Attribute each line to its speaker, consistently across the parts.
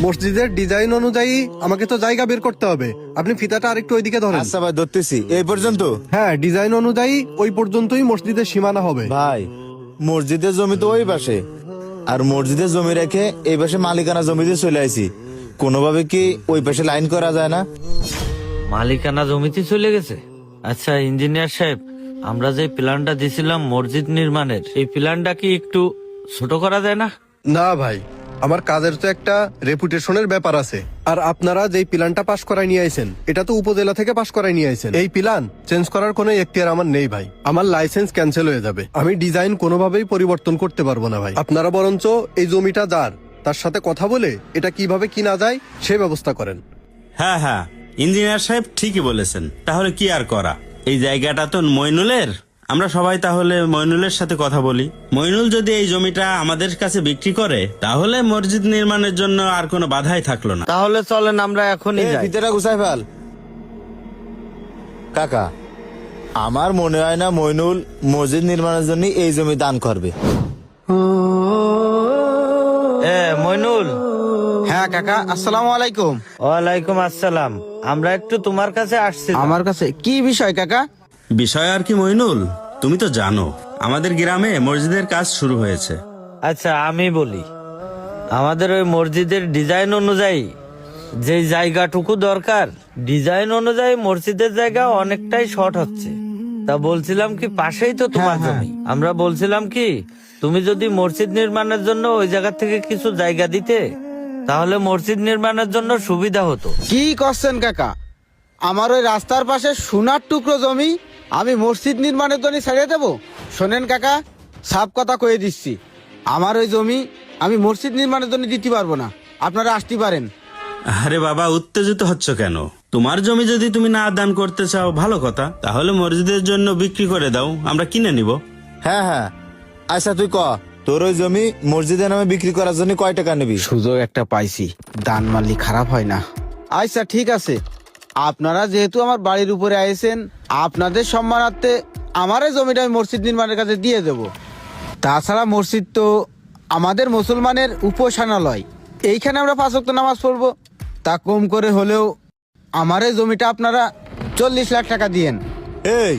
Speaker 1: মসজিদের ডিজাইন অনুযায়ী আমাকে তো জায়গা বের করতে হবে। আপনি ফিতাটা আরেকটু ওইদিকে ধরেন।
Speaker 2: আচ্ছা ভাই, ধরতেছি। এই পর্যন্ত?
Speaker 1: হ্যাঁ, ডিজাইন অনুযায়ী ওই পর্যন্তই মসজিদের সীমানা হবে।
Speaker 2: ভাই, মসজিদের জমি তো ওই পাশে, আর মসজিদের জমি রেখে এই পাশে মালিকানা জমিতে চলে আইছি। কোনোভাবে কি ওই পাশে লাইন করা যায় না?
Speaker 3: মালিকানা জমিতে চলে গেছে? আচ্ছা ইঞ্জিনিয়ার সাহেব, আমরা যে প্ল্যানটা দিছিলাম মসজিদ নির্মাণের, এই প্ল্যানটা কি একটু ছোট করা যায় না?
Speaker 1: না ভাই, আমার কাজের তো একটা রেপুটেশনের ব্যাপার আছে। আর আপনারা যেই প্ল্যানটা পাশ করায় নিয়ে আইছেন, এটা তো উপজেলা থেকে পাশ করায় নিয়ে আইছেন। এই প্ল্যান চেঞ্জ করার কোনো এখতিয়ার আমার নেই ভাই। আমার লাইসেন্স ক্যান্সেল হয়ে যাবে। আমি ডিজাইন কোনোভাবেই পরিবর্তন করতে পারবো না ভাই। আপনারা বরঞ্চ এই জমিটা যার, তার সাথে কথা বলে এটা কিভাবে কিনা যায় সে ব্যবস্থা করেন।
Speaker 4: হ্যাঁ হ্যাঁ, ইঞ্জিনিয়ার সাহেব ঠিকই বলেছেন। তাহলে কি আর করা, এই জায়গাটা তো মইনুলের। আমরা সবাই তাহলে মইনুলের সাথে কথা বলি। মইনুল যদি এই জমিটা আমাদের কাছে বিক্রি করে, তাহলে মসজিদ নির্মাণের জন্য আর কোনো বাধাই থাকলো না।
Speaker 3: তাহলে চলেন আমরা এখনই যাই।
Speaker 2: ভিতরে গুছাই ফেল। কাকা, আমার মনে হয় না মইনুল মসজিদ নির্মাণের জন্য এই জমি দান করবে।
Speaker 3: মইনুল।
Speaker 5: হ্যাঁ কাকা, আসসালামু আলাইকুম।
Speaker 3: ওয়ালাইকুম আসসালাম। আমরা একটু তোমার কাছে আসছি।
Speaker 5: আমার কাছে কি বিষয় কাকা?
Speaker 4: বিষয় আর কি মইনুল, তুমি তো জানো আমাদের গ্রামে মসজিদের কাজ শুরু হয়েছে।
Speaker 3: আচ্ছা আমি বলি, আমাদের ওই মসজিদের ডিজাইন অনুযায়ী যে জায়গাটুকু দরকার, ডিজাইন অনুযায়ী মসজিদের জায়গা অনেকটাই শর্ট হচ্ছে। তা বলছিলাম কি, পাশেই তো তোমার জমি, আমরা বলছিলাম কি তুমি যদি মসজিদ নির্মাণের জন্য ওই জায়গা থেকে কিছু জায়গা দিতে, তাহলে মসজিদ নির্মাণের জন্য সুবিধা হতো।
Speaker 5: কি করছেন কাকা? আমার ওই রাস্তার পাশে সোনার টুকরো জমি আমি মসজিদ নির্মাণের জন্য ছেড়ে দেবো? শোনেন কাকা, সাফ কথা কয়ে দিচ্ছি, আমার ওই জমি আমি মসজিদ নির্মাণের জন্য দিতে পারবো না। আপনারা আসতে পারেন।
Speaker 4: আরে বাবা, উত্তেজিত হচ্ছ কেন? তোমার জমি যদি তুমি না দান করতে চাও, ভালো কথা, তাহলে মসজিদের জন্য বিক্রি করে দাও, আমরা কিনে নিব।
Speaker 2: হ্যাঁ হ্যাঁ, আচ্ছা তুই ক, তোর ওই জমি মসজিদের নামে বিক্রি করার জন্য কয় টাকা নিবি?
Speaker 5: সুযোগ একটা পাইছি, দান মারলি খারাপ হয় না। আচ্ছা ঠিক আছে, আপনারা যেহেতু আমার বাড়ির উপরে আইছেন, আপনাদের সম্মানার্থে আমার এই জমিটা আমি মসজিদ নির্মাণের কাছে দিয়ে দেব। তাছাড়া মসজিদ তো আমাদের মুসলমানের উপাসনালয়, এইখানে আমরা 5 ওয়াক্ত নামাজ পড়বো। তা কম করে হলেও আমার এই জমিটা আপনারা 40 লাখ টাকা দিয়েন।
Speaker 2: এই,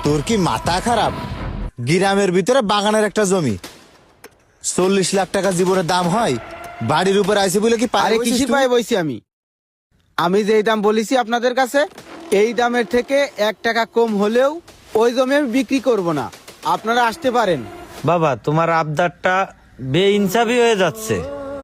Speaker 2: তোর কি মাথা খারাপ? গ্রামের ভিতরে বাগানের একটা জমি 40 লাখ টাকা জীবনের দাম হয়? বাড়ির উপরে আইসি বলে কি
Speaker 5: আরে কিসি পায়ে বইছি আমি যেই দাম বলেছি আপনাদের কাছে, এই দামের থেকে 1 টাকা কম হলেও ওই জমি আমি বিক্রি করব না। আপনারা আসতে পারেন।
Speaker 3: বাবা, তোমার আবদারটা বেইনসাফি হয়ে যাচ্ছে।